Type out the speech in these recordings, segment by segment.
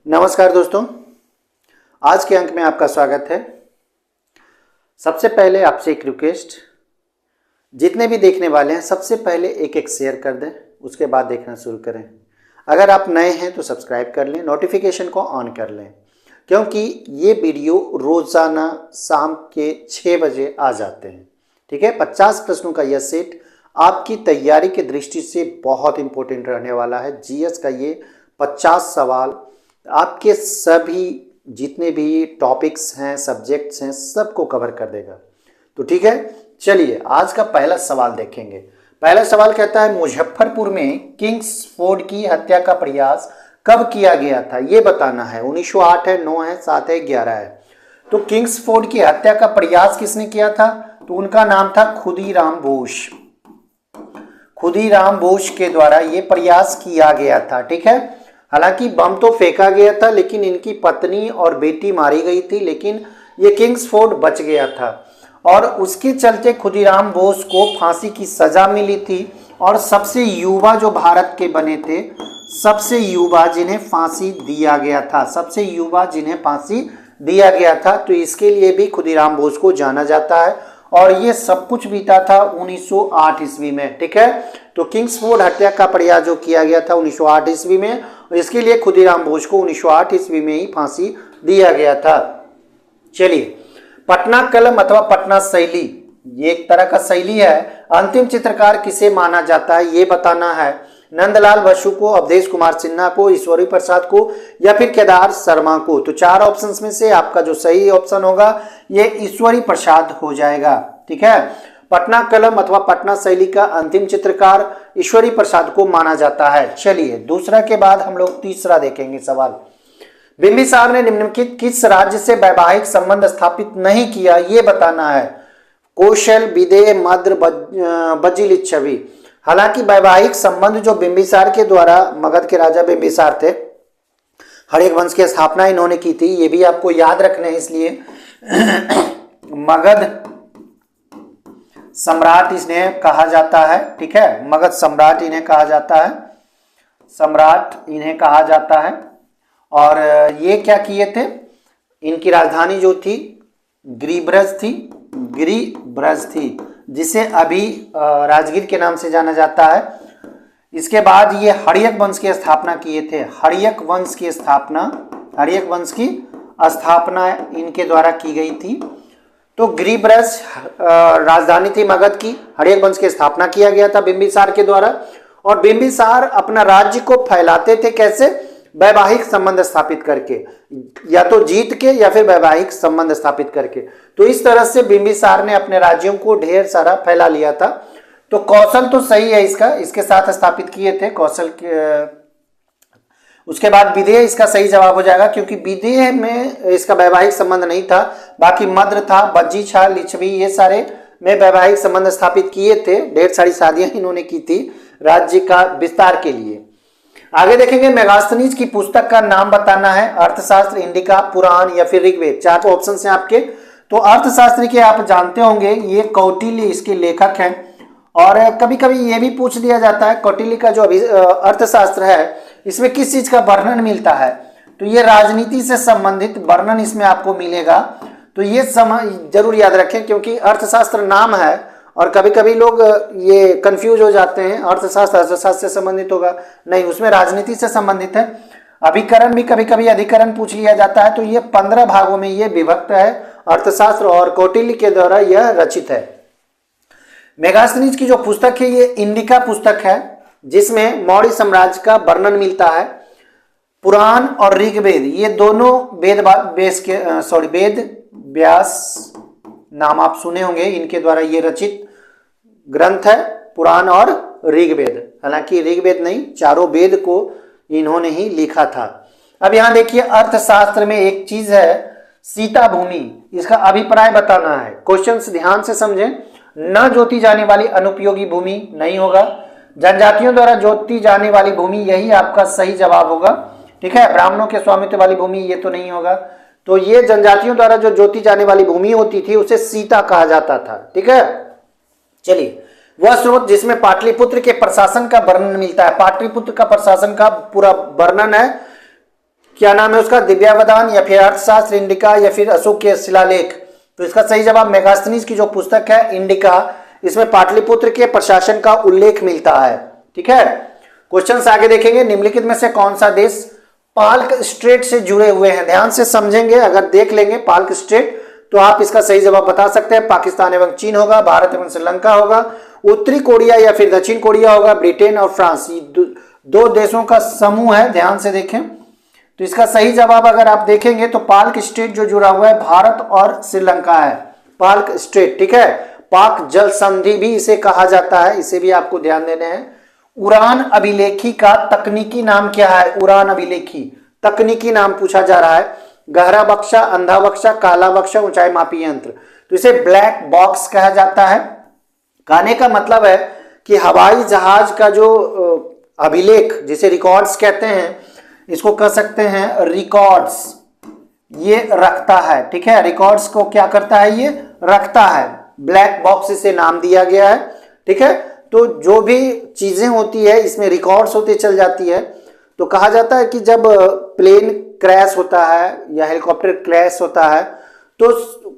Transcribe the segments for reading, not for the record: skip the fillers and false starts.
नमस्कार दोस्तों, आज के अंक में आपका स्वागत है। सबसे पहले आपसे एक रिक्वेस्ट, जितने भी देखने वाले हैं सबसे पहले एक शेयर कर दें, उसके बाद देखना शुरू करें। अगर आप नए हैं तो सब्सक्राइब कर लें, नोटिफिकेशन को ऑन कर लें, क्योंकि ये वीडियो रोज़ाना शाम के 6 बजे आ जाते हैं। ठीक है, 50 प्रश्नों का यह सेट आपकी तैयारी की दृष्टि से बहुत इंपॉर्टेंट रहने वाला है। जीएस का ये 50 सवाल आपके सभी जितने भी टॉपिक्स हैं, सब्जेक्ट्स हैं, सबको कवर कर देगा। तो ठीक है, चलिए आज का पहला सवाल देखेंगे। पहला सवाल कहता है, मुजफ्फरपुर में किंग्सफोर्ड की हत्या का प्रयास कब किया गया था, ये बताना है। 1908 है, 9 है, 7 है, 11 है। तो किंग्सफोर्ड की हत्या का प्रयास किसने किया था? तो उनका नाम था खुदीराम बोस। खुदीराम बोस के द्वारा ये प्रयास किया गया था। ठीक है, हालांकि बम तो फेंका गया था, लेकिन इनकी पत्नी और बेटी मारी गई थी, लेकिन ये किंग्सफोर्ड बच गया था और उसके चलते खुदीराम बोस को फांसी की सजा मिली थी। और सबसे युवा जो भारत के बने थे, सबसे युवा जिन्हें फांसी दिया गया था, सबसे युवा जिन्हें फांसी दिया गया था, तो इसके लिए भी खुदीराम बोस को जाना जाता है। और ये सब कुछ बीता था 1908 ईस्वी में। ठीक है, तो किंग्सफोर्ड हत्या का प्रयास जो किया गया था 1908 ईस्वी में, इसके लिए खुदीराम बोस को 1908 ईस्वी में ही फांसी दिया गया था। चलिए, पटना कलम अथवा पटना शैली, ये एक तरह का शैली है। अंतिम चित्रकार किसे माना जाता है, ये बताना है। नंदलाल बसु को, अवधेश कुमार सिन्हा को, ईश्वरी प्रसाद को, या फिर केदार शर्मा को। तो 4 ऑप्शंस में से आपका जो सही ऑप्शन होगा ये ईश्वरी प्रसाद हो जाएगा। ठीक है, पटना कलम अथवा पटना शैली का अंतिम चित्रकार ईश्वरी प्रसाद को माना जाता है। चलिए, दूसरा के बाद हम लोग तीसरा देखेंगे सवाल। बिंबिसार ने निम्नलिखित किस राज्य से वैवाहिक संबंध स्थापित नहीं किया, ये बताना है। कौशल, विदेह, मद्र, बज्जिलिच्छवी। हालांकि वैवाहिक संबंध जो बिंबिसार के द्वारा, मगध के राजा बिंबिसार थे, हड़यक वंश की स्थापना इन्होंने की थी, ये भी आपको याद रखना है। इसलिए मगध सम्राट इन्हें कहा जाता है। ठीक है, मगध सम्राट इन्हें कहा जाता है, सम्राट इन्हें कहा जाता है। और ये क्या किए थे, इनकी राजधानी जो थी गिरिब्रज थी, गिरिब्रज थी, जिसे अभी राजगीर के नाम से जाना जाता है। इसके बाद ये हड़यक वंश की स्थापना किए थे। हड़यक वंश की स्थापना इनके द्वारा की गई थी। तो गिरिब्रज राजधानी थी मगध की, हड़यक वंश की स्थापना किया गया था बिंबिसार के द्वारा। और बिंबिसार अपना राज्य को फैलाते थे कैसे? वैवाहिक संबंध स्थापित करके, या तो जीत के या फिर वैवाहिक संबंध स्थापित करके। तो इस तरह से बिंबिसार ने अपने राज्यों को ढेर सारा फैला लिया था। तो कौशल तो सही है, इसके साथ स्थापित किए थे कौशल के। उसके बाद विदेह इसका सही जवाब हो जाएगा, क्योंकि विदेह में इसका वैवाहिक संबंध नहीं था। बाकी मद्र था, बज्जी छा, लिच्छवी, ये सारे में वैवाहिक संबंध स्थापित किए थे। ढेर सारी शादियां इन्होंने की थी राज्य का विस्तार के लिए। आगे देखेंगे, मेगास्थनीज की पुस्तक का नाम बताना है। अर्थशास्त्र, इंडिका, पुराण या फिर ऋग्वेद। 4 ऑप्शन हैं आपके। तो अर्थशास्त्र के आप जानते होंगे, ये कौटिल्य इसके लेखक हैं। और कभी कभी ये भी पूछ लिया जाता है, कौटिल्य का जो अर्थशास्त्र है, इसमें किस चीज का वर्णन मिलता है? तो ये राजनीति से संबंधित वर्णन इसमें आपको मिलेगा। तो ये जरूर याद रखें, क्योंकि अर्थशास्त्र नाम है और कभी कभी लोग ये कंफ्यूज हो जाते हैं, अर्थशास्त्र अर्थशास्त्र से संबंधित होगा, नहीं, उसमें राजनीति से संबंधित है। अभिकरण भी कभी कभी अधिकरण पूछ लिया जाता है। तो ये 15 भागों में ये विभक्त है अर्थशास्त्र, और कौटिल्य के द्वारा यह रचित है। मेगास्थनीज की जो पुस्तक है ये इंडिका पुस्तक है, जिसमें मौर्य साम्राज्य का वर्णन मिलता है। पुराण और ऋग्वेद, ये दोनों वेद व्यास नाम आप सुने होंगे, इनके द्वारा ये रचित ग्रंथ है, पुराण और ऋग्वेद। हालांकि ऋग्वेद नहीं, चारों वेद को इन्होंने ही लिखा था। अब यहां देखिए, अर्थशास्त्र में एक चीज है सीता भूमि, इसका अभिप्राय बताना है। क्वेश्चंस ध्यान से समझें। न जोती जाने वाली अनुपयोगी भूमि नहीं होगा, जनजातियों द्वारा जोती जाने वाली भूमि, यही आपका सही जवाब होगा। ठीक है, ब्राह्मणों के स्वामित्व वाली भूमि, ये तो नहीं होगा। तो ये जनजातियों द्वारा जो जोती जाने वाली भूमि होती थी, उसे सीता कहा जाता था। ठीक है, चलिए, वह स्रोत जिसमें पाटलिपुत्र के प्रशासन का वर्णन मिलता है। पाटलिपुत्र का प्रशासन का पूरा वर्णन है क्या नाम है उसका, दिव्यावदान या फिर अर्थशास्त्र इंडिका या फिर अशोक के शिलालेख। तो इसका सही जवाब मेगास्थनीज की जो पुस्तक है इंडिका, इसमें पाटलिपुत्र के प्रशासन का उल्लेख मिलता है। ठीक है, क्वेश्चन आगे देखेंगे। निम्नलिखित में से कौन सा देश पाल्क स्ट्रेट से जुड़े हुए हैं? ध्यान से समझेंगे, अगर देख लेंगे पाल्क स्ट्रेट तो आप इसका सही जवाब बता सकते हैं। पाकिस्तान एवं चीन होगा, भारत एवं श्रीलंका होगा, उत्तरी कोरिया या फिर दक्षिण कोरिया होगा, ब्रिटेन और फ्रांस, ये दो देशों का समूह है। ध्यान से देखें, तो इसका सही जवाब अगर आप देखेंगे तो पाल्क स्ट्रेट जो जुड़ा हुआ है भारत और श्रीलंका है, पाल्क स्ट्रेट। ठीक है, पाक जल संधि भी इसे कहा जाता है, इसे भी आपको ध्यान देने हैं। उड़ान अभिलेखी का तकनीकी नाम क्या है? उड़ान अभिलेखी तकनीकी नाम पूछा जा रहा है। गहरा बक्सा, अंधा बक्सा, काला बक्सा, ऊंचाई मापी यंत्र। तो इसे ब्लैक बॉक्स कहा जाता है। कहने का मतलब है कि हवाई जहाज का जो अभिलेख, जिसे रिकॉर्ड्स कहते हैं, इसको कह सकते हैं रिकॉर्ड्स, ये रखता है। ठीक है, रिकॉर्ड्स को क्या करता है? ये रखता है। ब्लैक बॉक्स इसे नाम दिया गया है। ठीक है, तो जो भी चीजें होती है इसमें रिकॉर्ड्स होते चल जाती है। तो कहा जाता है कि जब प्लेन क्रैश होता है या हेलीकॉप्टर क्रैश होता है तो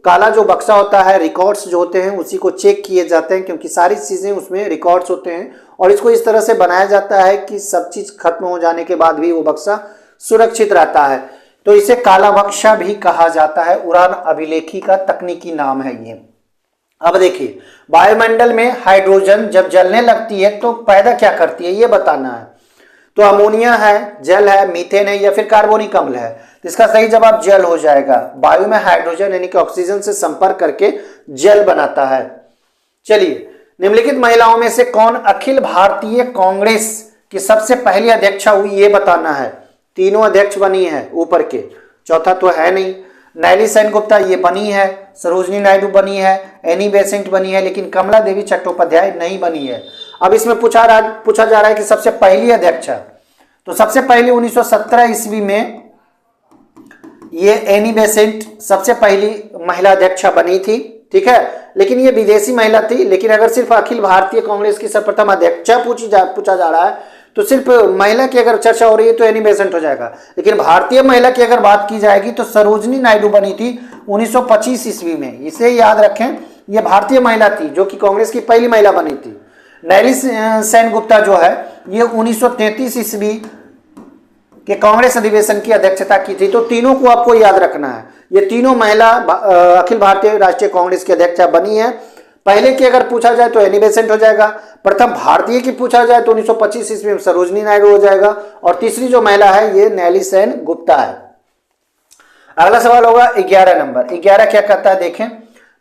काला जो बक्सा होता है, रिकॉर्ड्स जो होते हैं उसी को चेक किए जाते हैं, क्योंकि सारी चीजें उसमें रिकॉर्ड्स होते हैं और इसको इस तरह से बनाया जाता है कि सब चीज खत्म हो जाने के बाद भी वो बक्सा सुरक्षित रहता है। तो इसे काला बक्सा भी कहा जाता है। उड़ान अभिलेखी का तकनीकी नाम है ये। अब देखिए, वायुमंडल में हाइड्रोजन जब जलने लगती है तो पैदा क्या करती है, ये बताना है। तो अमोनिया है, जल है, मीथेन है या फिर कार्बोनिक अम्ल है? तो इसका सही जवाब जल हो जाएगा। वायु में हाइड्रोजन यानी कि ऑक्सीजन से संपर्क करके जल बनाता है। चलिए, निम्नलिखित महिलाओं में से कौन अखिल भारतीय कांग्रेस की सबसे पहली अध्यक्षा हुई, ये बताना है। तीनों अध्यक्ष बनी है ऊपर के, चौथा तो है नहीं। नैली सेनगुप्ता ये बनी है, सरोजनी नायडू बनी है, एनी बेसेंट बनी है, लेकिन कमला देवी चट्टोपाध्याय नहीं बनी है। अब इसमें पूछा जा रहा है कि सबसे पहली अध्यक्षा, तो सबसे पहली 1917 ईस्वी में ये एनी बेसेंट सबसे पहली महिला अध्यक्षा बनी थी। ठीक है, लेकिन ये विदेशी महिला थी। लेकिन अगर सिर्फ अखिल भारतीय कांग्रेस की सर्वप्रथम अध्यक्षा पूछा जा रहा है तो सिर्फ महिला की अगर चर्चा हो रही है तो एनी बेसेंट हो जाएगा। लेकिन भारतीय महिला की अगर बात की जाएगी तो सरोजनी नायडू बनी थी 1925 ईस्वी में। इसे याद रखें, ये भारतीय महिला थी जो कि कांग्रेस की पहली महिला बनी थी। नैली सेनगुप्ता जो है ये 1933 ईस्वी के कांग्रेस अधिवेशन की अध्यक्षता की थी। तो तीनों को आपको याद रखना है। ये तीनों महिला अखिल भारतीय राष्ट्रीय कांग्रेस की अध्यक्षा बनी है। पहले की अगर पूछा जाए तो एनी बेसेंट हो जाएगा, प्रथम भारतीय की पूछा जाए तो 1925 ईस्वी में सरोजनी नायडू हो जाएगा, और तीसरी जो महिला है ये नैली सेनगुप्ता है। अगला सवाल होगा 11 नंबर। 11 क्या कहता है, देखें।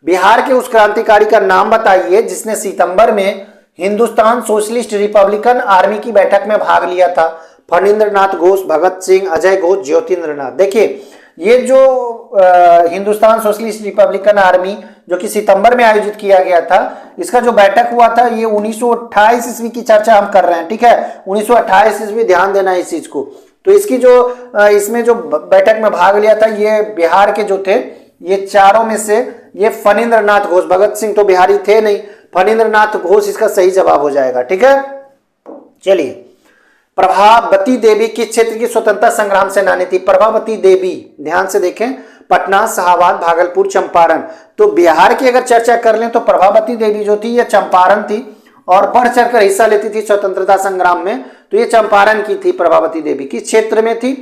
बिहार के उस क्रांतिकारी का नाम बताइए जिसने सितंबर में हिंदुस्तान सोशलिस्ट रिपब्लिकन आर्मी की बैठक में भाग लिया था। फणींद्र नाथ घोष, भगत सिंह, अजय घोष, ज्योतिन्द्र नाथ। देखिए, ये जो हिंदुस्तान सोशलिस्ट रिपब्लिकन आर्मी जो कि सितंबर में आयोजित किया गया था, इसका जो बैठक हुआ था ये 1928 ईस्वी की चर्चा हम कर रहे हैं। ठीक है, 1928 ईस्वी, ध्यान देना इस चीज को। तो इसकी जो इसमें जो बैठक में भाग लिया था ये बिहार के जो थे, ये चारों में से ये फणींद्र नाथ घोष, भगत सिंह तो बिहारी थे नहीं, फणींद्र नाथ घोष इसका सही जवाब हो जाएगा। ठीक है, चलिए। प्रभावती देवी किस क्षेत्र की स्वतंत्रता संग्राम सेनानी थी? प्रभावती देवी, ध्यान से देखें, पटना, शाहाबाद, भागलपुर, चंपारण। तो बिहार की अगर चर्चा कर लें तो प्रभावती देवी जो थी ये चंपारण थी और बढ़ चढ़कर हिस्सा लेती थी स्वतंत्रता संग्राम में। तो ये चंपारण की थी प्रभावती देवी। किस क्षेत्र में थी?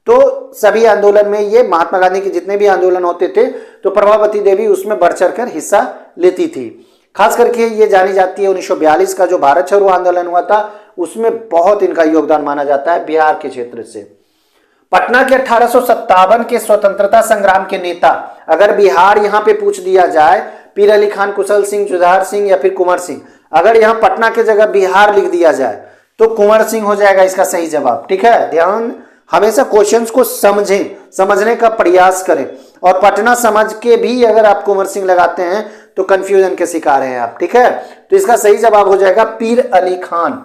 तो सभी आंदोलन में, ये महात्मा गांधी के जितने भी आंदोलन होते थे तो प्रभावती देवी उसमें बढ़ चढ़कर हिस्सा लेती थी। खास करके ये जानी जाती है 1942 का जो भारत छोड़ो आंदोलन हुआ था उसमें बहुत इनका योगदान माना जाता है बिहार के क्षेत्र से। पटना के 1857 के स्वतंत्रता संग्राम के नेता, अगर बिहार यहां पे पूछ दिया जाए, पीर अली खान, कुशल सिंह, जुझार सिंह या फिर कुंवर सिंह, अगर यहां पटना के जगह बिहार लिख दिया जाए तो कुंवर सिंह हो जाएगा इसका सही जवाब। ठीक है, ध्यान, हमेशा क्वेश्चंस को समझें, समझने का प्रयास करें, और पटना समझ के भी अगर आप कुंवर सिंह लगाते हैं तो कंफ्यूजन के शिकार हैं आप। ठीक है, तो इसका सही जवाब हो जाएगा पीर अली खान।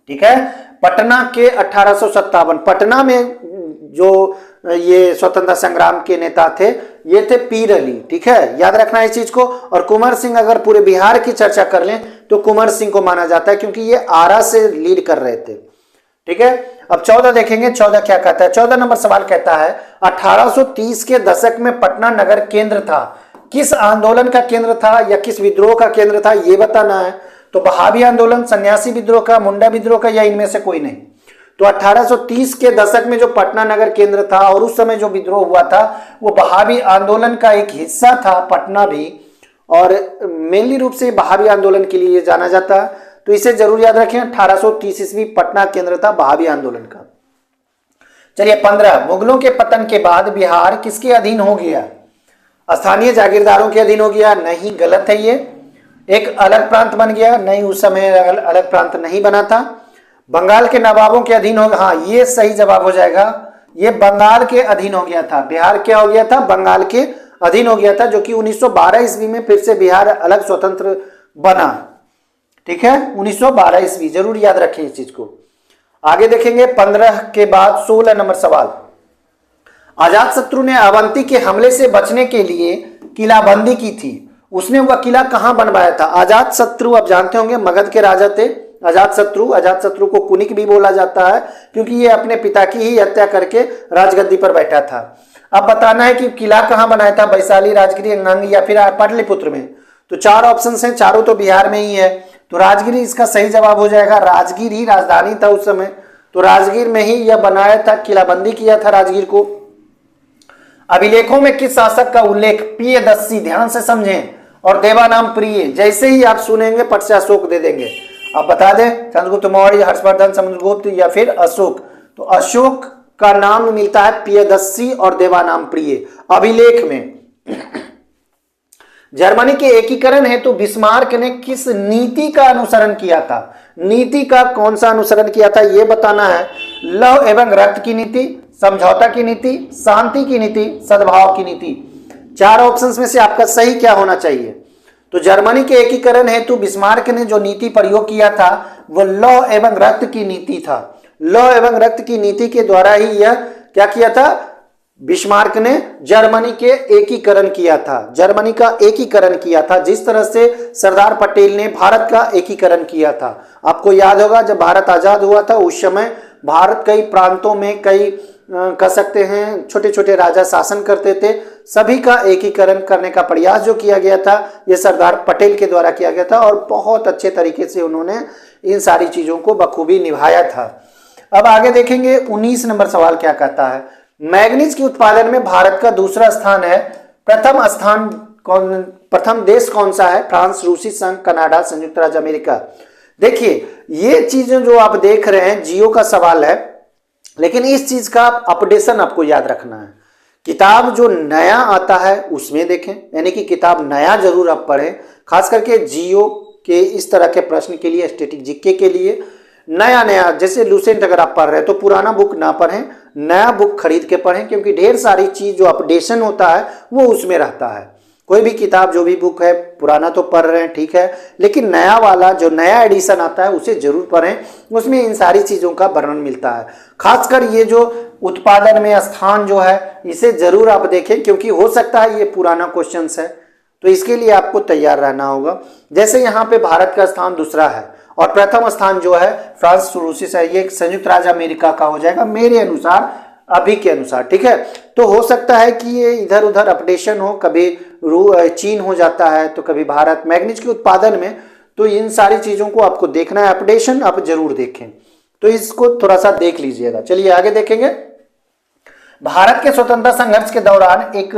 ठीक है, पटना के 1857, पटना में जो ये स्वतंत्रता संग्राम के नेता थे ये थे पीर अली। ठीक है, याद रखना इस चीज को। और कुंवर सिंह अगर पूरे बिहार की चर्चा कर लें तो कुंवर सिंह को माना जाता है क्योंकि ये आरा से लीड कर रहे थे। ठीक है। अब 14 देखेंगे, 14 क्या कहता है। 14 नंबर सवाल कहता है 1830 के दशक में पटना नगर केंद्र था। किस आंदोलन का केंद्र था या किस विद्रोह का केंद्र था, यह बताना है। तो बहावी आंदोलन, सन्यासी विद्रोह का, मुंडा विद्रोह का, या इनमें से कोई नहीं। तो 1830 के दशक में जो पटना नगर केंद्र था और उस समय जो विद्रोह हुआ था वो बहावी आंदोलन का एक हिस्सा था, पटना भी, और मेनली रूप से बहावी आंदोलन के लिए जाना जाता है। तो इसे जरूर याद रखें, 1830 ईस्वी पटना केंद्र था बहावी आंदोलन का। चलिए 15, मुगलों के पतन के बाद बिहार किसके अधीन हो गया? स्थानीय जागीरदारों के अधीन हो गया? नहीं, गलत है ये। एक अलग प्रांत बन गया? नहीं, उस समय अलग प्रांत नहीं बना था। बंगाल के नवाबों के अधीन हो गया? हाँ, ये सही जवाब हो जाएगा। ये बंगाल के अधीन हो गया था। बिहार क्या हो गया था? बंगाल के अधीन हो गया था, जो कि 1912 ईस्वी में फिर से बिहार अलग स्वतंत्र बना। ठीक है, 1912 ईस्वी, जरूर याद रखें इस चीज को। आगे देखेंगे 15 के बाद 16 नंबर सवाल। अजातशत्रु ने अवंती के हमले से बचने के लिए किलाबंदी की थी। उसने वह किला कहां बनवाया था? अजातशत्रु आप जानते होंगे मगध के राजा थे अजातशत्रु को कुनिक भी बोला जाता है, क्योंकि ये अपने पिता की ही हत्या करके राजगद्दी पर बैठा था। अब बताना है कि किला कहां बनाया था, वैशाली, राजगिरी, अंगंग या फिर पाटलिपुत्र में। तो 4 ऑप्शन हैं, चारों तो बिहार में ही है। तो राजगिरी इसका सही जवाब हो जाएगा। राजगीर ही राजधानी था उस समय, तो राजगीर में ही यह बनाया था, किलाबंदी किया था राजगीर को। अभिलेखों में किस शासक का उल्लेख? प्रियदर्शी, ध्यान से समझें, और देवानाम प्रिय। जैसे ही आप सुनेंगे पट से अशोक दे देंगे। आप बता दें चंद्रगुप्त मौर्य, हर्षवर्धन, समुद्रगुप्त या फिर अशोक। तो अशोक का नाम मिलता है प्रियदर्शी और देवानाम प्रिय अभिलेख में। जर्मनी के एकीकरण हेतु बिस्मार्क ने किस नीति का अनुसरण किया था? नीति का कौन सा अनुसरण किया था यह बताना है। लव एवं रक्त की नीति, समझौता की नीति, शांति की नीति, सद्भाव की नीति। 4 ऑप्शंस में से आपका सही क्या होना चाहिए? तो जर्मनी के एकीकरण हेतु बिस्मार्क ने जो नीति प्रयोग किया था वह लौ एवं रक्त की नीति था। लौ एवं रक्त की नीति के द्वारा ही यह क्या किया था? बिस्मार्क ने जर्मनी के एकीकरण किया था, जर्मनी का एकीकरण किया था, जिस तरह से सरदार पटेल ने भारत का एकीकरण किया था। आपको याद होगा जब भारत आजाद हुआ था उस समय भारत कई प्रांतों में कई कह सकते हैं छोटे छोटे राजा शासन करते थे। सभी का एकीकरण करने का प्रयास जो किया गया था यह सरदार पटेल के द्वारा किया गया था और बहुत अच्छे तरीके से उन्होंने इन सारी चीजों को बखूबी निभाया था। अब आगे देखेंगे 19 नंबर सवाल क्या कहता है। मैग्नीज के उत्पादन में भारत का दूसरा स्थान है। प्रथम देश कौन सा है? फ्रांस, रूसी संघ, कनाडा, संयुक्त राज्य अमेरिका। देखिए ये चीजें जो आप देख रहे हैं जियो का सवाल है, लेकिन इस चीज का अपडेशन आपको याद रखना है। किताब जो नया आता है उसमें देखें, यानी कि किताब नया जरूर आप पढ़ें, खास करके जियो के इस तरह के प्रश्न के लिए, स्टैटिक जीके के लिए नया जैसे लूसेंट अगर आप पढ़ रहे हैं तो पुराना बुक ना पढ़ें, नया बुक खरीद के पढ़ें, क्योंकि ढेर सारी चीज जो अपडेशन होता है वो उसमें रहता है। कोई भी किताब जो भी बुक है, पुराना तो पढ़ रहे हैं ठीक है, लेकिन नया वाला जो नया एडिशन आता है उसे जरूर पढ़ें, उसमें इन सारी चीजों का वर्णन मिलता है। खासकर ये जो उत्पादन में स्थान जो है इसे जरूर आप देखें, क्योंकि हो सकता है ये पुराना क्वेश्चन है, तो इसके लिए आपको तैयार रहना होगा। जैसे यहाँ पे भारत का स्थान दूसरा है और प्रथम स्थान जो है फ्रांस, रूसी से, ये संयुक्त राज्य अमेरिका का हो जाएगा मेरे अनुसार, अभी के अनुसार, ठीक है। तो हो सकता है कि ये इधर उधर अपडेशन हो, कभी चीन हो जाता है तो कभी भारत। मैग्नीज के उत्पादन में तो इन सारी चीजों को आपको देखना है, अपडेशन आप जरूर देखें, तो इसको थोड़ा सा देख लीजिएगा। चलिए आगे देखेंगे। भारत के स्वतंत्रता संघर्ष के दौरान एक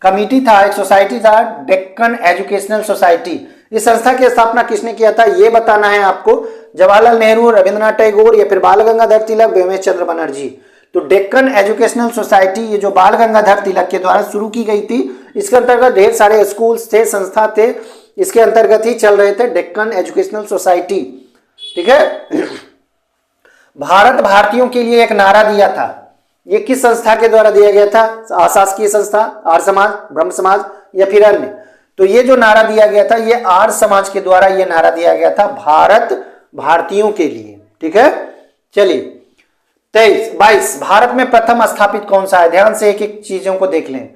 कमिटी था, एक सोसाइटी था, डेक्कन एजुकेशनल सोसाइटी। इस संस्था की स्थापना किसने किया था ये बताना है आपको। जवाहरलाल नेहरू, रविंद्रनाथ टैगोर या फिर बाल गंगाधर तिलक, व्योमेश चंद्र बनर्जी। तो डेक्कन एजुकेशनल सोसाइटी ये जो बाल गंगाधर तिलक के द्वारा शुरू की गई थी, इसके अंतर्गत ढेर सारे स्कूल्स थे, संस्था थे, इसके अंतर्गत ही चल रहे थे डेक्कन एजुकेशनल सोसाइटी, ठीक है। भारत भारतीयों के लिए एक नारा दिया था, ये किस संस्था के द्वारा दिया गया था? अशासकीय संस्था, आर्य समाज, ब्रह्म समाज या फिर अन्य? तो ये जो नारा दिया गया था ये आर्य समाज के द्वारा ये नारा दिया गया था, भारत भारतीयों के लिए, ठीक है। चलिए 22 भारत में प्रथम स्थापित कौन सा है? ध्यान से एक एक चीजों को देख लें।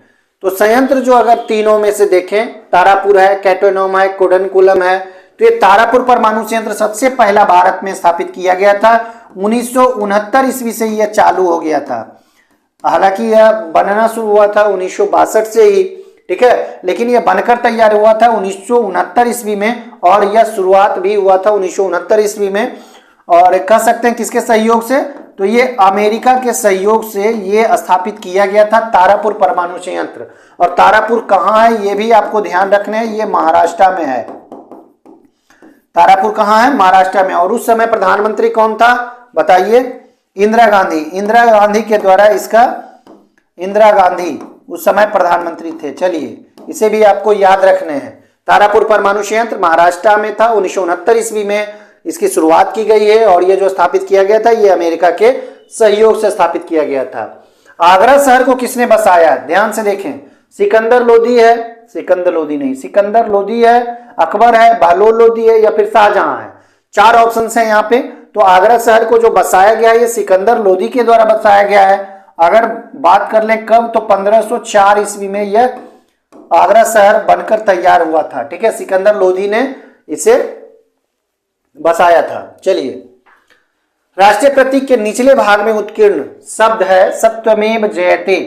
तो संयंत्र जो अगर तीनों में से देखें, तारापुर है, कैटोनोम है, कुडनकुलम है, तो ये तारापुर परमाणु संयंत्र सबसे पहला भारत में स्थापित किया गया था 1969 ईस्वी से यह चालू हो गया था। हालांकि यह बनना शुरू हुआ था 1962 से ही, ठीक है, लेकिन यह बनकर तैयार हुआ था 1969 ईस्वी में, और यह शुरुआत भी हुआ था 1969 ईस्वी में। और कह सकते हैं किसके सहयोग से, तो ये अमेरिका के सहयोग से ये स्थापित किया गया था तारापुर परमाणु संयंत्र। और तारापुर कहाँ है ये भी आपको ध्यान रखना है, ये महाराष्ट्र में है। तारापुर कहाँ है, महाराष्ट्र में। और उस समय प्रधानमंत्री कौन था बताइए, इंदिरा गांधी। इंदिरा गांधी के द्वारा इसका, इंदिरा गांधी उस समय प्रधानमंत्री थे। चलिए इसे भी आपको याद रखने हैं। तारापुर परमाणु संयंत्र महाराष्ट्र में था, 1969 ईस्वी में इसकी शुरुआत की गई है। और ये जो स्थापित किया गया था ये अमेरिका के सहयोग से स्थापित किया गया था। आगरा शहर को किसने बसाया, ध्यान से देखें। सिकंदर लोदी है, सिकंदर लोदी नहीं, सिकंदर लोदी है, अकबर है, बहलोल लोदी है, या फिर शाहजहां है। 4 ऑप्शन है यहाँ पे। तो आगरा शहर को जो बसाया गया है ये सिकंदर लोदी के द्वारा बसाया गया है। अगर बात कर लें कब, तो 1504 ईस्वी में यह आगरा शहर बनकर तैयार हुआ था, ठीक है। सिकंदर लोदी ने इसे बसाया था। चलिए, राष्ट्रीय प्रतीक के निचले भाग में उत्कीर्ण शब्द है सत्यमेव जयते,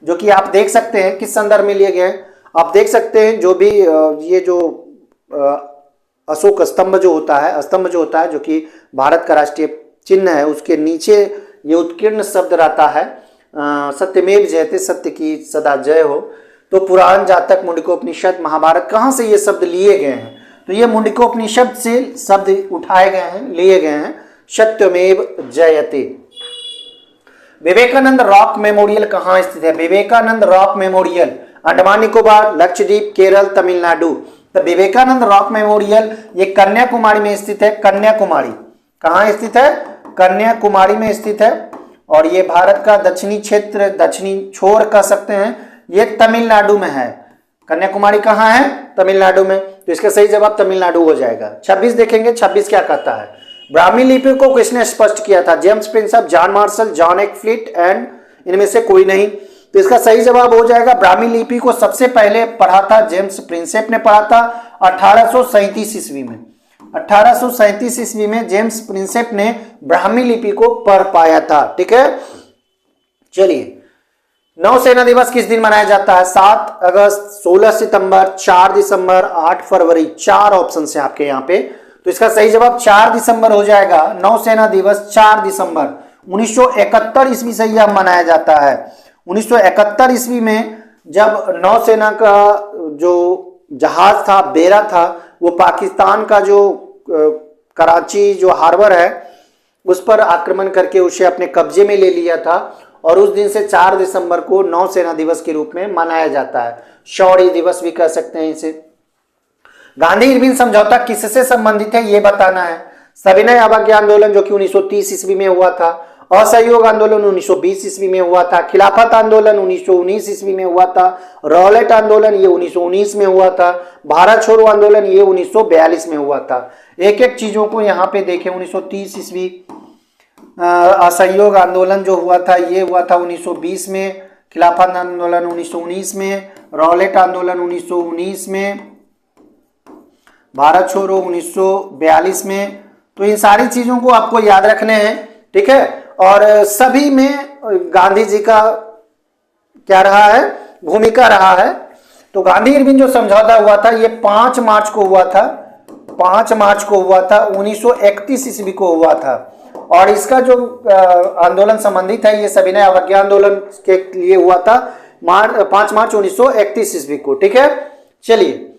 जो कि आप देख सकते हैं किस संदर्भ में लिए गए हैं। आप देख सकते हैं जो भी ये जो अशोक स्तंभ जो होता है, स्तंभ जो होता है, जो कि भारत का राष्ट्रीय चिन्ह है, उसके नीचे ये उत्कीर्ण शब्द रहता है सत्यमेव जयते, सत्य की सदा जय हो। तो पुराण, जातक, मुंडकोपनिषद, महाभारत, कहाँ से ये शब्द लिए गए हैं, तो ये मुंडकोपनिषद से शब्द उठाए गए हैं, लिए गए हैं, सत्यमेव जयते। विवेकानंद रॉक मेमोरियल कहाँ स्थित है, विवेकानंद रॉक मेमोरियल अंडमान निकोबार, लक्षद्वीप, केरल, तमिलनाडु। तो विवेकानंद रॉक मेमोरियल ये कन्याकुमारी में स्थित है। कन्याकुमारी कहाँ स्थित है, कन्याकुमारी में स्थित है। और ये भारत का दक्षिणी क्षेत्र, दक्षिणी छोर कह सकते हैं, ये तमिलनाडु में है। कन्याकुमारी कहाँ है, तमिलनाडु में। तो इसका सही जवाब तमिलनाडु हो जाएगा। 26 देखेंगे, 26 क्या कहता है, ब्राह्मी लिपि को किसने स्पष्ट किया था, James Prinsep, John Marshall, John एक्फ्लिट एंड इनमें से कोई नहीं। तो इसका सही जवाब हो जाएगा, ब्राह्मी लिपि को सबसे पहले पढ़ा था जेम्स प्रिंसेप ने पढ़ा था 1837 ईस्वी में। 1837 ईस्वी में जेम्स प्रिंसेप ने ब्राह्मी लिपि को पढ़ पाया था, ठीक है। चलिए, नौसेना दिवस किस दिन मनाया जाता है, 7 अगस्त, 16 सितंबर, 4 दिसंबर, 8 फरवरी। 4 ऑप्शन है आपके यहाँ पे। तो इसका सही जवाब 4 दिसंबर हो जाएगा। नौसेना दिवस 4 दिसंबर 1971 ईस्वी से यह मनाया जाता है। 1971 ईस्वी में जब नौसेना का जो जहाज था, बेड़ा था, वो पाकिस्तान का जो कराची जो हार्बर है उस पर आक्रमण करके उसे अपने कब्जे में ले लिया था। और उस दिन से 4 दिसंबर को नौसेना दिवस के रूप में मनाया जाता है। शौर्य दिवस भी कह सकते हैं इसे। गांधी इरविन समझौता किससे संबंधित है ये बताना है। सविनय अवज्ञा आंदोलन जो कि 1930 ईस्वी में हुआ था, असहयोग आंदोलन 1920 ईस्वी में हुआ था, खिलाफत आंदोलन 1919 ईस्वी में हुआ था, रॉलेट आंदोलन ये 1919 में हुआ था, भारत छोड़ो आंदोलन ये 1942 में हुआ था। एक एक चीजों को यहाँ पे देखें। 1930 ईस्वी असहयोग आंदोलन जो हुआ था ये हुआ था 1920 में, खिलाफत आंदोलन 1919 में, रॉलेट आंदोलन 1919 में, भारत छोड़ो 1942 में। तो इन सारी चीजों को आपको याद रखने हैं, ठीक है। और सभी में गांधी जी का क्या रहा है, भूमिका रहा है। तो गांधी इरविन जो समझौता हुआ था ये 5 मार्च को हुआ था, 5 मार्च को हुआ था, 1931 ईस्वी को हुआ था। और इसका जो आंदोलन संबंधित है ये सविनय अवज्ञा आंदोलन के लिए हुआ था 5 मार्च 1931 ईस्वी को, ठीक है। चलिए,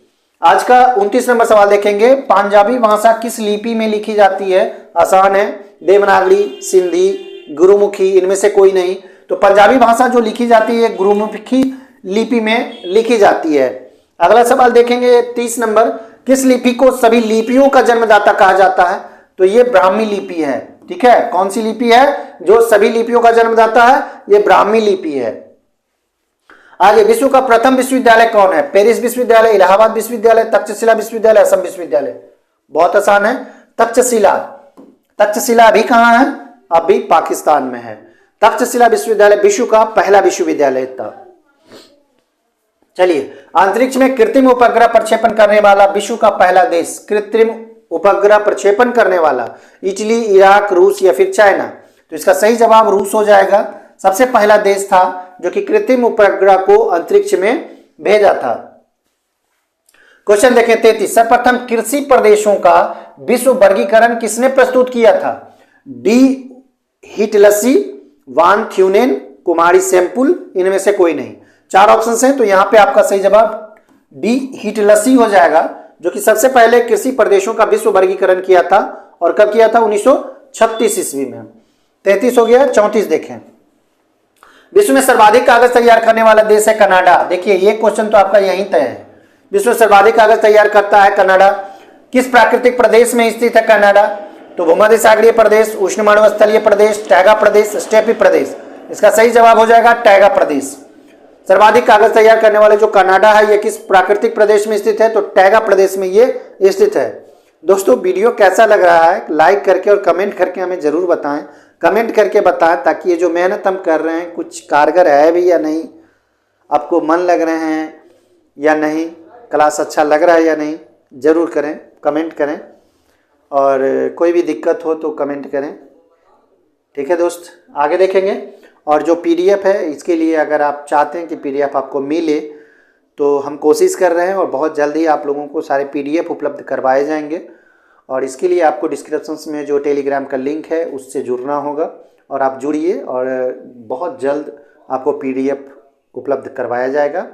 आज का 29 नंबर सवाल देखेंगे। पंजाबी भाषा किस लिपि में लिखी जाती है, आसान है, देवनागरी, सिंधी, गुरुमुखी, इनमें से कोई नहीं। तो पंजाबी भाषा जो लिखी जाती है गुरुमुखी लिपि में लिखी जाती है। अगला सवाल देखेंगे 30 नंबर, किस लिपि को सभी लिपियों का जन्मदाता कहा जाता है, तो ये ब्राह्मी लिपि है, ठीक है। कौन सी लिपि है जो सभी लिपियों का जन्मदाता है, ये ब्राह्मी लिपि है। आगे, विश्व का प्रथम विश्वविद्यालय कौन है, पेरिस विश्वविद्यालय, इलाहाबाद विश्वविद्यालय, तक्षशिला विश्वविद्यालय, असम विश्वविद्यालय। बहुत आसान है, तक्षशिला। तक्षशिला अभी कहाँ है, अभी पाकिस्तान में है। तक्षशिला विश्वविद्यालय विश्व का पहला विश्वविद्यालय था। चलिए, अंतरिक्ष में कृत्रिम उपग्रह प्रक्षेपण करने वाला विश्व का पहला देश, कृत्रिम उपग्रह प्रक्षेपण करने वाला? इटली, इराक, रूस या फिर चाइना? तो इसका सही जवाब रूस हो जाएगा। सबसे पहला देश था जो कि कृत्रिम उपग्रह को अंतरिक्ष में भेजा था। क्वेश्चन देखें 33, सर्वप्रथम कृषि प्रदेशों का विश्व वर्गीकरण किसने प्रस्तुत किया था? डी हिटलसी, वान थ्यूनेन, कुमारी सैंपुल, इनमें से कोई नहीं। 4 ऑप्शन हैं, तो यहां पे आपका सही जवाब डी हिटलसी हो जाएगा, जो कि सबसे पहले कृषि प्रदेशों का विश्व वर्गीकरण किया था। और कब किया था? 1936 ईस्वी में। 33 हो गया। 34 देखें, विश्व में सर्वाधिक कागज तैयार करने वाला देश है कनाडा। देखिए ये क्वेश्चन तो आपका यहीं तय है। विश्व में सर्वाधिक कागज तैयार करता है कनाडा। किस प्राकृतिक प्रदेश में स्थित है कनाडा? तो भूमध्य सागरीय प्रदेश, उष्णकटिबंधीय प्रदेश, टैगा प्रदेश, स्टेपी प्रदेश। इसका सही जवाब हो जाएगा टैगा प्रदेश। सर्वाधिक कागज तैयार करने वाले जो कनाडा है, ये किस प्राकृतिक प्रदेश में स्थित है? तो टैगा प्रदेश में ये स्थित है। दोस्तों वीडियो कैसा लग रहा है लाइक करके और कमेंट करके हमें जरूर बताएं। कमेंट करके बताएं ताकि ये जो मेहनत हम कर रहे हैं कुछ कारगर है भी या नहीं, आपको मन लग रहे हैं या नहीं, क्लास अच्छा लग रहा है या नहीं, जरूर करें, कमेंट करें। और कोई भी दिक्कत हो तो कमेंट करें। ठीक है दोस्त, आगे देखेंगे। और जो पीडीएफ है इसके लिए अगर आप चाहते हैं कि पीडीएफ आपको मिले तो हम कोशिश कर रहे हैं और बहुत जल्दी आप लोगों को सारे पीडीएफ उपलब्ध करवाए जाएंगे। और इसके लिए आपको डिस्क्रिप्शन में जो टेलीग्राम का लिंक है उससे जुड़ना होगा और आप जुड़िए और बहुत जल्द आपको पीडीएफ उपलब्ध करवाया जाएगा।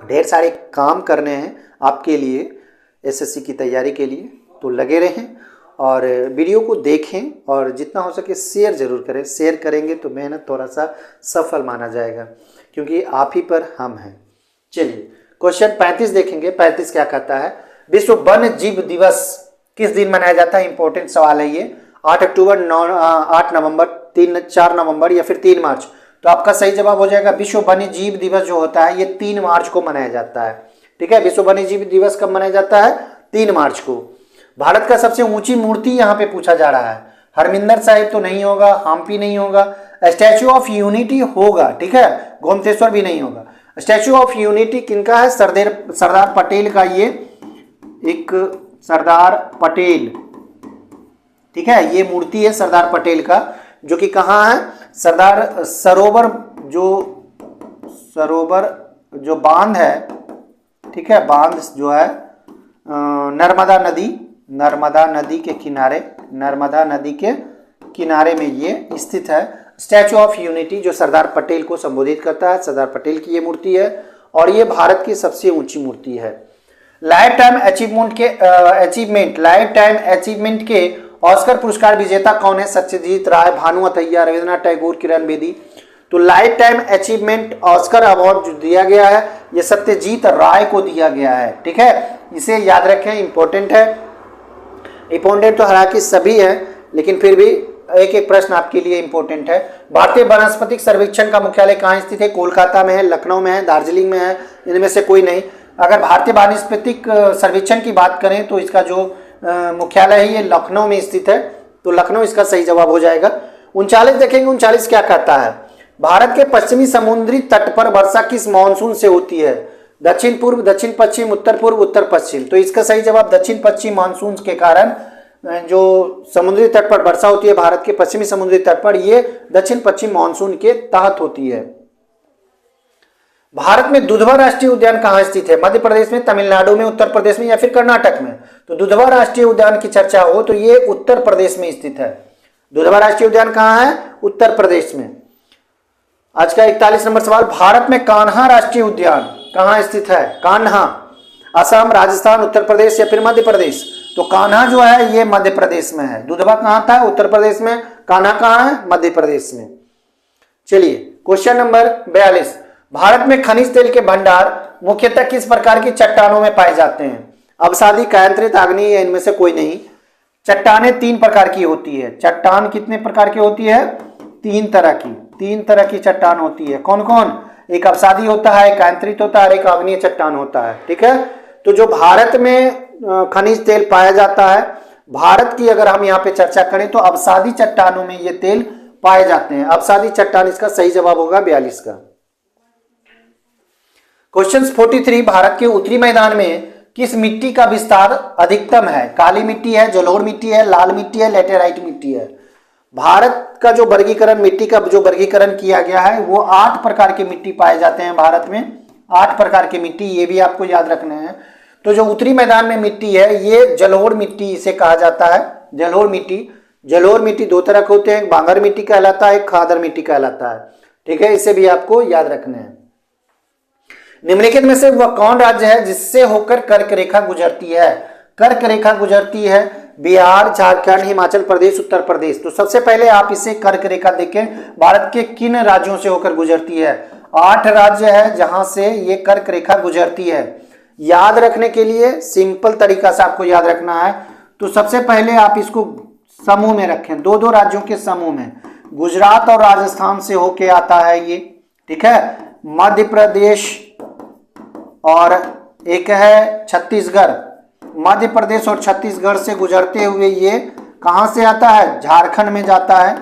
ढेर सारे काम करने हैं आपके लिए एसएससी की तैयारी के लिए, तो लगे रहें और वीडियो को देखें और जितना हो सके शेयर ज़रूर करें। शेयर करेंगे तो मेहनत थोड़ा सा सफल माना जाएगा, क्योंकि आप ही पर हम हैं। चलिए क्वेश्चन 35 देखेंगे। 35 क्या कहता है? विश्व वन्य जीव दिवस किस दिन मनाया जाता है? इंपॉर्टेंट सवाल है ये। 8 अक्टूबर, 8 नवंबर, 4 नवंबर या फिर 3 मार्च? तो आपका सही जवाब हो जाएगा विश्व वन्य जीव दिवस जो होता है ये 3 मार्च को मनाया जाता है। ठीक है, विश्व वन्य जीव दिवस कब मनाया जाता है? 3 मार्च को। भारत का सबसे ऊंची मूर्ति यहाँ पे पूछा जा रहा है। हरमिंदर साहिब तो नहीं होगा, हम्पी नहीं होगा, स्टैच्यू ऑफ यूनिटी होगा। ठीक है, गोमतेश्वर भी नहीं होगा। स्टैच्यू ऑफ यूनिटी किनका है? सरदार पटेल का। ये एक सरदार पटेल, ठीक है, ये मूर्ति है सरदार पटेल का, जो कि कहाँ है? सरदार सरोवर जो बांध है, ठीक है, बांध जो है नर्मदा नदी के किनारे में ये स्थित है। स्टैच्यू ऑफ यूनिटी जो सरदार पटेल को संबोधित करता है, सरदार पटेल की ये मूर्ति है और ये भारत की सबसे ऊंची मूर्ति है। लाइफ टाइम अचीवमेंट के ऑस्कर पुरस्कार विजेता कौन है? सत्यजीत राय, भानु अथैया, रविंद्रनाथ टैगोर, किरण बेदी। तो life time achievement Oscar award जो दिया गया है ये सत्यजीत राय को दिया गया है। ठीक है, इसे याद रखें, इंपॉर्टेंट है। इंपॉर्टेंट तो हालांकि सभी है, लेकिन फिर भी एक एक प्रश्न आपके लिए इंपॉर्टेंट है। भारतीय वनस्पतिक सर्वेक्षण का मुख्यालय कहाँ स्थित है? कोलकाता में है, लखनऊ में है, दार्जिलिंग में है, इनमें से कोई नहीं। अगर भारतीय वनस्पतिक सर्वेक्षण की बात करें तो इसका जो मुख्यालय है ये लखनऊ में स्थित है, तो लखनऊ इसका सही जवाब हो जाएगा। 39 देखेंगे। 39 क्या कहता है? भारत के पश्चिमी समुद्री तट पर वर्षा किस मानसून से होती है? दक्षिण पूर्व, दक्षिण पश्चिम, उत्तर पूर्व, उत्तर पश्चिम। तो इसका सही जवाब दक्षिण पश्चिम मानसून के कारण जो समुद्री तट पर वर्षा होती है भारत के पश्चिमी समुद्री तट पर, ये दक्षिण पश्चिम मानसून के तहत होती है। भारत में दुधवा राष्ट्रीय उद्यान कहाँ स्थित है? मध्य प्रदेश में, तमिलनाडु में, उत्तर प्रदेश में या फिर कर्नाटक में? तो दुधवा राष्ट्रीय उद्यान की चर्चा हो तो ये उत्तर प्रदेश में स्थित है। दुधवा राष्ट्रीय उद्यान कहाँ है? उत्तर प्रदेश में। आज का 41 नंबर सवाल, भारत में कान्हा राष्ट्रीय उद्यान कहाँ स्थित है? कान्हा असम, राजस्थान, उत्तर प्रदेश या फिर मध्य प्रदेश? तो कान्हा जो है ये मध्य प्रदेश में है। दुधवा कहाँ था? उत्तर प्रदेश में। कान्हा कहाँ है? मध्य प्रदेश में। चलिए क्वेश्चन नंबर 42, भारत में खनिज तेल के भंडार मुख्यतः किस प्रकार की चट्टानों में पाए जाते हैं? अवसादी, कायांतरित, आग्नेय या इनमें से कोई नहीं? चट्टानें 3 प्रकार की होती है। चट्टान कितने प्रकार की होती है? 3 तरह की चट्टान होती है। कौन कौन? एक अवसादी होता है, एक कायांतरित होता है और एक आग्नेय चट्टान होता है। ठीक है, तो जो भारत में खनिज तेल पाया जाता है, भारत की अगर हम यहाँ पे चर्चा करें तो अवसादी चट्टानों में ये तेल पाए जाते हैं। अवसादी चट्टान इसका सही जवाब होगा 42 का। क्वेश्चन 43, भारत के उत्तरी मैदान में किस मिट्टी का विस्तार अधिकतम है? काली मिट्टी है, जलोढ़ मिट्टी है, लाल मिट्टी है, लैटेराइट मिट्टी है। भारत का जो वर्गीकरण, मिट्टी का जो वर्गीकरण किया गया है वो 8 प्रकार के मिट्टी पाए जाते हैं भारत में। 8 प्रकार की मिट्टी, ये भी आपको याद रखना है। तो जो उत्तरी मैदान में मिट्टी है ये जलोढ़ मिट्टी इसे कहा जाता है, जलोढ़ मिट्टी। जलोढ़ मिट्टी 2 तरह के होते हैं, बांगर मिट्टी कहलाता है, खादर मिट्टी कहलाता है। ठीक है, इसे भी आपको याद रखना है। निम्नलिखित में से वह कौन राज्य है जिससे होकर कर्क रेखा गुजरती है? कर्क रेखा गुजरती है बिहार, झारखंड, हिमाचल प्रदेश, उत्तर प्रदेश। तो सबसे पहले आप इसे कर्क रेखा देखें, भारत के किन राज्यों से होकर गुजरती है? 8 राज्य है जहां से ये कर्क रेखा गुजरती है। याद रखने के लिए सिंपल तरीका से आपको याद रखना है। तो सबसे पहले आप इसको समूह में रखें, 2-2 राज्यों के समूह में। गुजरात और राजस्थान से होके आता है ये, ठीक है। मध्य प्रदेश और एक है छत्तीसगढ़। मध्य प्रदेश और छत्तीसगढ़ से गुजरते हुए ये कहां से आता है? झारखंड में जाता है,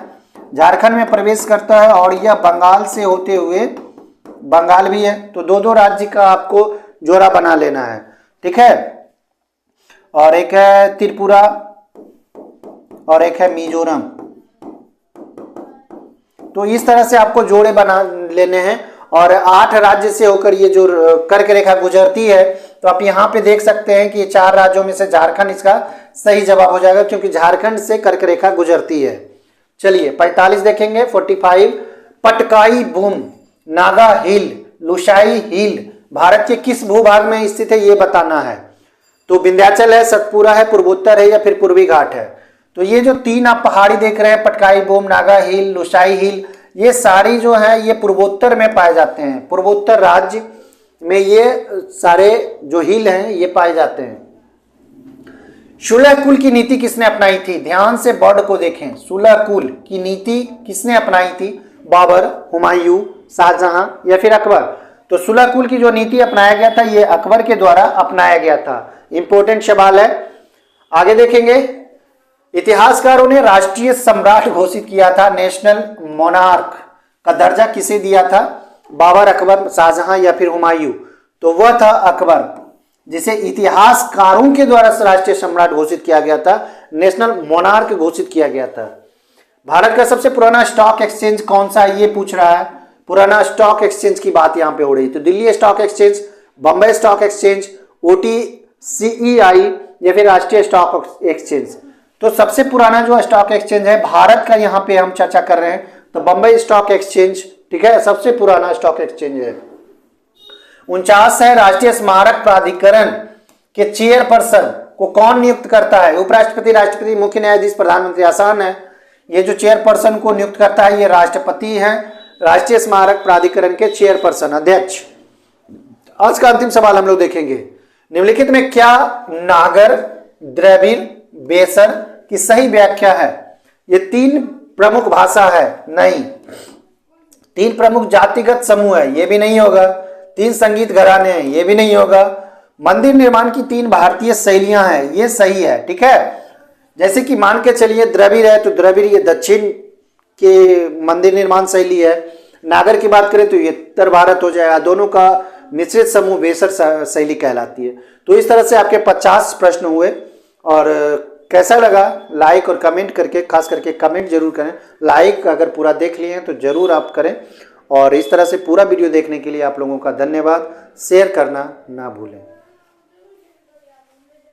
झारखंड में प्रवेश करता है। और यह बंगाल से होते हुए, बंगाल भी है। तो 2-2 राज्य का आपको जोड़ा बना लेना है, ठीक है। और एक है त्रिपुरा और एक है मिजोरम। तो इस तरह से आपको जोड़े बना लेने हैं। और 8 राज्य से होकर ये जो कर्क रेखा गुजरती है, तो आप यहाँ पे देख सकते हैं कि ये 4 राज्यों में से झारखंड इसका सही जवाब हो जाएगा, क्योंकि झारखंड से कर्क रेखा गुजरती है। चलिए 45 देखेंगे। 45, पटकाई बूम, नागा हिल, लुशाई हिल भारत के किस भूभाग में स्थित है ये बताना है। तो विंध्याचल है, सतपुरा है, पूर्वोत्तर है या फिर पूर्वी घाट है। तो ये जो 3 आप पहाड़ी देख रहे हैं, पटकाई बूम, नागा हिल, लुशाई हिल, ये सारी जो है ये पूर्वोत्तर में पाए जाते हैं। पूर्वोत्तर राज्य में ये सारे जो हिल हैं ये पाए जाते हैं। सुलह कुल की नीति किसने अपनाई थी? ध्यान से वर्ड को देखें। सुलह कुल की नीति किसने अपनाई थी? बाबर, हुमायूं, शाहजहां या फिर अकबर? तो सुलह कुल की जो नीति अपनाया गया था ये अकबर के द्वारा अपनाया गया था। इंपॉर्टेंट सवाल है, आगे देखेंगे। इतिहासकारों ने राष्ट्रीय सम्राट घोषित किया था, नेशनल मोनार्क का दर्जा किसे दिया था? बाबर, अकबर, शाहजहां या फिर हुमायूं? तो वह था अकबर, जिसे इतिहासकारों के द्वारा राष्ट्रीय सम्राट घोषित किया गया था, नेशनल मोनार्क घोषित किया गया था। भारत का सबसे पुराना स्टॉक एक्सचेंज कौन सा है ये पूछ रहा है। पुराना स्टॉक एक्सचेंज की बात यहां पे हो रही है। तो Delhi stock exchange, Bombay stock exchange, OTCEI या फिर राष्ट्रीय स्टॉक एक्सचेंज? तो सबसे पुराना जो स्टॉक एक्सचेंज है भारत का, यहां पे हम चर्चा कर रहे हैं, तो बंबई स्टॉक एक्सचेंज, ठीक है, सबसे पुराना स्टॉक एक्सचेंज है। 49 है, राष्ट्रीय स्मारक प्राधिकरण के चेयरपर्सन को कौन नियुक्त करता है? उपराष्ट्रपति, राष्ट्रपति, मुख्य न्यायाधीश, प्रधानमंत्री? आसान है, ये जो चेयरपर्सन को नियुक्त करता है ये राष्ट्रपति है। राष्ट्रीय स्मारक प्राधिकरण के चेयरपर्सन, अध्यक्ष। आज का अंतिम सवाल हम लोग देखेंगे। निम्नलिखित में क्या नागर, द्रविड़, बेसर की सही व्याख्या है? ये 3 प्रमुख भाषा है, नहीं। 3 प्रमुख जातिगत समूह है, ये भी नहीं होगा। 3 संगीत घराने हैं, ये भी नहीं होगा। मंदिर निर्माण की 3 भारतीय शैलियां हैं, ये सही है, ठीक है। जैसे कि मान के चलिए द्रविड़ है, तो द्रविड़ ये दक्षिण के मंदिर निर्माण शैली है। नागर की बात करें तो ये उत्तर भारत हो जाएगा। दोनों का मिश्रित समूह बेसर शैली कहलाती है। तो इस तरह से आपके 50 प्रश्न हुए। और कैसा लगा लाइक और कमेंट करके, खास करके कमेंट जरूर करें। लाइक अगर पूरा देख लिए हैं तो जरूर आप करें। और इस तरह से पूरा वीडियो देखने के लिए आप लोगों का धन्यवाद। शेयर करना ना भूलें।